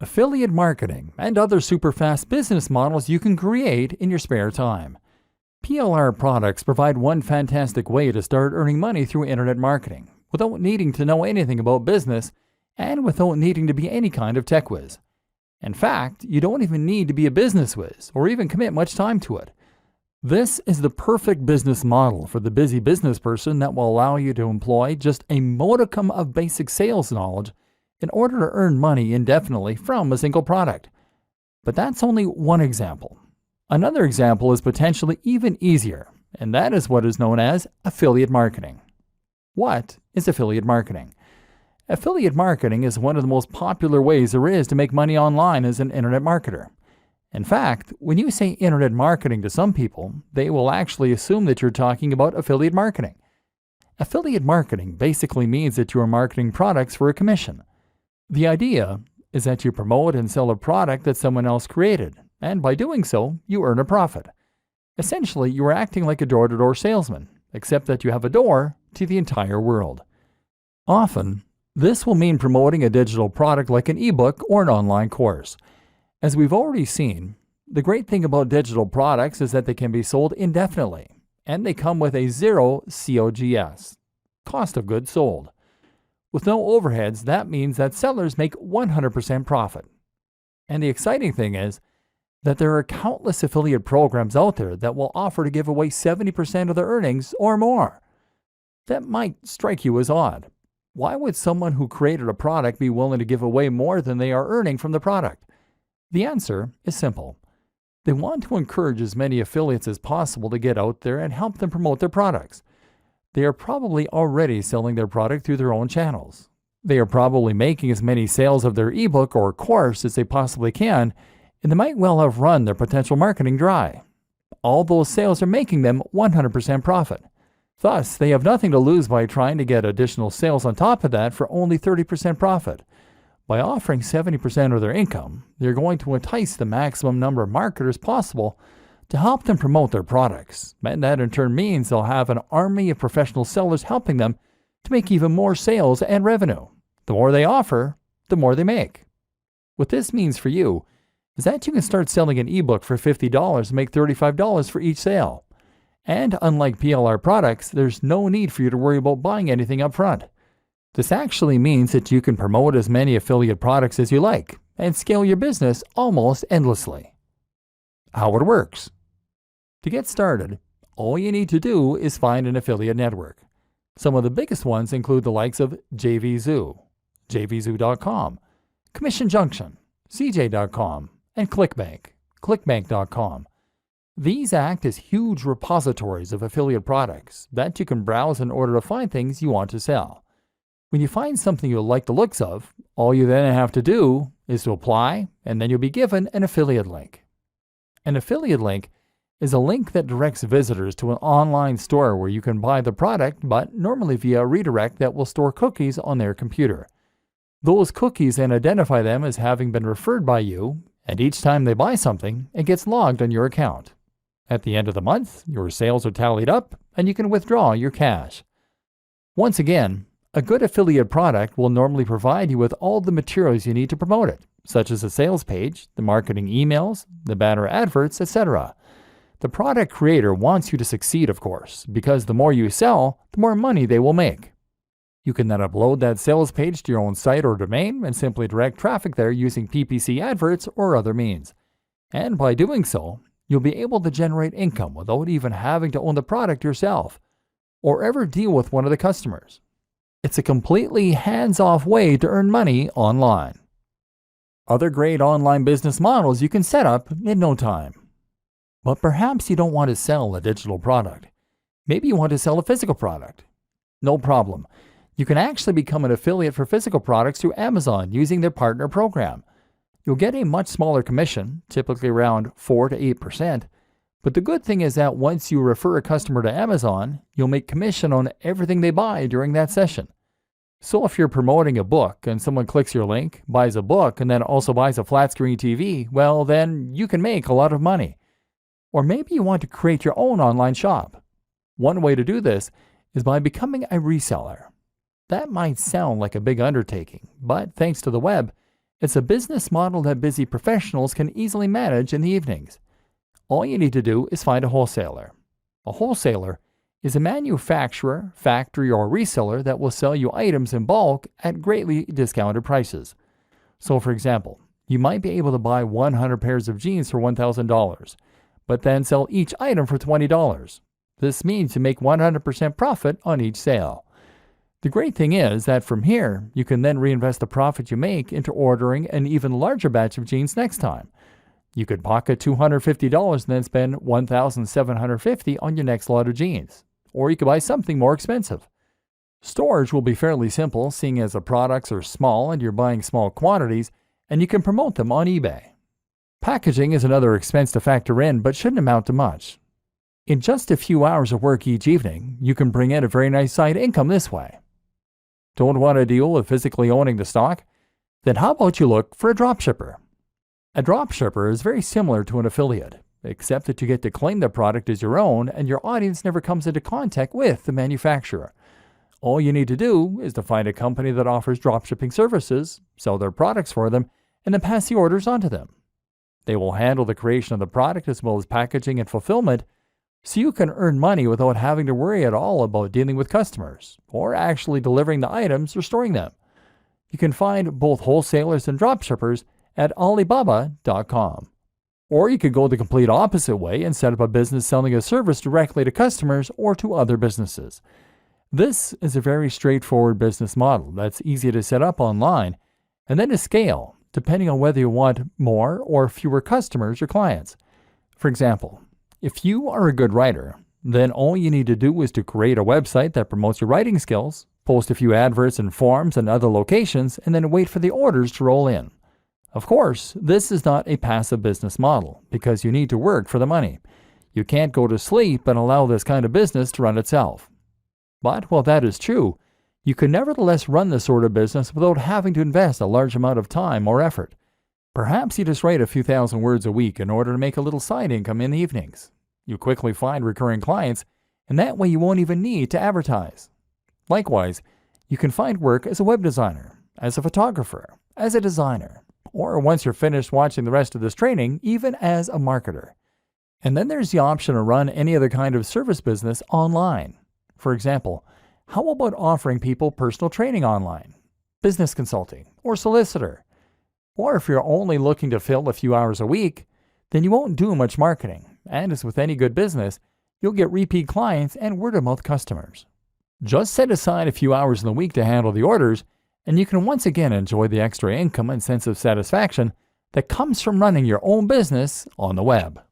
affiliate marketing, and other super fast business models you can create in your spare time. PLR products provide one fantastic way to start earning money through internet marketing without needing to know anything about business and without needing to be any kind of tech whiz. In fact, you don't even need to be a business whiz or even commit much time to it. This is the perfect business model for the busy business person that will allow you to employ just a modicum of basic sales knowledge in order to earn money indefinitely from a single product. But that's only one example. Another example is potentially even easier, and that is what is known as affiliate marketing. What is affiliate marketing? Affiliate marketing is one of the most popular ways there is to make money online as an internet marketer. In fact, when you say internet marketing to some people, they will actually assume that you're talking about affiliate marketing. Affiliate marketing basically means that you are marketing products for a commission. The idea is that you promote and sell a product that someone else created, and by doing so, you earn a profit. Essentially, you are acting like a door-to-door salesman, except that you have a door to the entire world. Often, this will mean promoting a digital product like an ebook or an online course. As we've already seen, the great thing about digital products is that they can be sold indefinitely, and they come with a zero COGS, cost of goods sold. With no overheads, that means that sellers make 100% profit. And the exciting thing is that there are countless affiliate programs out there that will offer to give away 70% of their earnings or more. That might strike you as odd. Why would someone who created a product be willing to give away more than they are earning from the product? The answer is simple. They want to encourage as many affiliates as possible to get out there and help them promote their products. They are probably already selling their product through their own channels. They are probably making as many sales of their ebook or course as they possibly can, and they might well have run their potential marketing dry. All those sales are making them 100% profit. Thus, they have nothing to lose by trying to get additional sales on top of that for only 30% profit. By offering 70% of their income, they're going to entice the maximum number of marketers possible to help them promote their products, and that in turn means they'll have an army of professional sellers helping them to make even more sales and revenue. The more they offer, the more they make. What this means for you is that you can start selling an ebook for $50 and make $35 for each sale. And unlike PLR products, there's no need for you to worry about buying anything up front. This actually means that you can promote as many affiliate products as you like and scale your business almost endlessly. How it works. To get started, all you need to do is find an affiliate network. Some of the biggest ones include the likes of JVZoo, JVZoo.com, Commission Junction, CJ.com, and ClickBank, ClickBank.com. These act as huge repositories of affiliate products that you can browse in order to find things you want to sell. When you find something you like the looks of, all you then have to do is to apply, and then you'll be given an affiliate link. An affiliate link is a link that directs visitors to an online store where you can buy the product, but normally via a redirect that will store cookies on their computer. Those cookies then identify them as having been referred by you, and each time they buy something, it gets logged on your account. At the end of the month, your sales are tallied up, and you can withdraw your cash. Once again, a good affiliate product will normally provide you with all the materials you need to promote it, such as a sales page, the marketing emails, the banner adverts, etc. The product creator wants you to succeed, of course, because the more you sell, the more money they will make. You can then upload that sales page to your own site or domain and simply direct traffic there using PPC adverts or other means. And by doing so, you'll be able to generate income without even having to own the product yourself or ever deal with one of the customers. It's a completely hands-off way to earn money online. Other great online business models you can set up in no time. But perhaps you don't want to sell a digital product. Maybe you want to sell a physical product. No problem. You can actually become an affiliate for physical products through Amazon using their partner program. You'll get a much smaller commission, typically around 4 to 8%. But the good thing is that once you refer a customer to Amazon, you'll make commission on everything they buy during that session. So if you're promoting a book and someone clicks your link, buys a book, and then also buys a flat screen TV, well, then you can make a lot of money. Or maybe you want to create your own online shop. One way to do this is by becoming a reseller. That might sound like a big undertaking, but thanks to the web, It's a business model that busy professionals can easily manage in the evenings. All you need to do is find a wholesaler. A wholesaler is a manufacturer, factory, or reseller that will sell you items in bulk at greatly discounted prices. So, for example, you might be able to buy 100 pairs of jeans for $1,000, but then sell each item for $20. This means you make 100% profit on each sale. The great thing is that from here, you can then reinvest the profit you make into ordering an even larger batch of jeans next time. You could pocket $250 and then spend $1,750 on your next lot of jeans. Or you could buy something more expensive. Storage will be fairly simple, seeing as the products are small and you're buying small quantities, and you can promote them on eBay. Packaging is another expense to factor in, but shouldn't amount to much. In just a few hours of work each evening, you can bring in a very nice side income this way. Don't want to deal with physically owning the stock? Then how about you look for a dropshipper? A dropshipper is very similar to an affiliate, except that you get to claim the product as your own and your audience never comes into contact with the manufacturer. All you need to do is to find a company that offers dropshipping services, sell their products for them, and then pass the orders on to them. They will handle the creation of the product as well as packaging and fulfillment, so you can earn money without having to worry at all about dealing with customers or actually delivering the items or storing them. You can find both wholesalers and dropshippers at Alibaba.com. Or you could go the complete opposite way and set up a business selling a service directly to customers or to other businesses. This is a very straightforward business model that's easy to set up online and then to scale, depending on whether you want more or fewer customers or clients. For example, if you are a good writer, then all you need to do is to create a website that promotes your writing skills, post a few adverts in forums and other locations, and then wait for the orders to roll in. Of course, this is not a passive business model because you need to work for the money. You can't go to sleep and allow this kind of business to run itself. But while that is true, you can nevertheless run this sort of business without having to invest a large amount of time or effort. Perhaps you just write a few thousand words a week in order to make a little side income in the evenings. You quickly find recurring clients, and that way you won't even need to advertise. Likewise, you can find work as a web designer, as a photographer, as a designer, or once you're finished watching the rest of this training, even as a marketer. And then there's the option to run any other kind of service business online. For example, how about offering people personal training online, business consulting, or solicitor? Or if you're only looking to fill a few hours a week, then you won't do much marketing. And as with any good business, you'll get repeat clients and word-of-mouth customers. Just set aside a few hours in the week to handle the orders, and you can once again enjoy the extra income and sense of satisfaction that comes from running your own business on the web.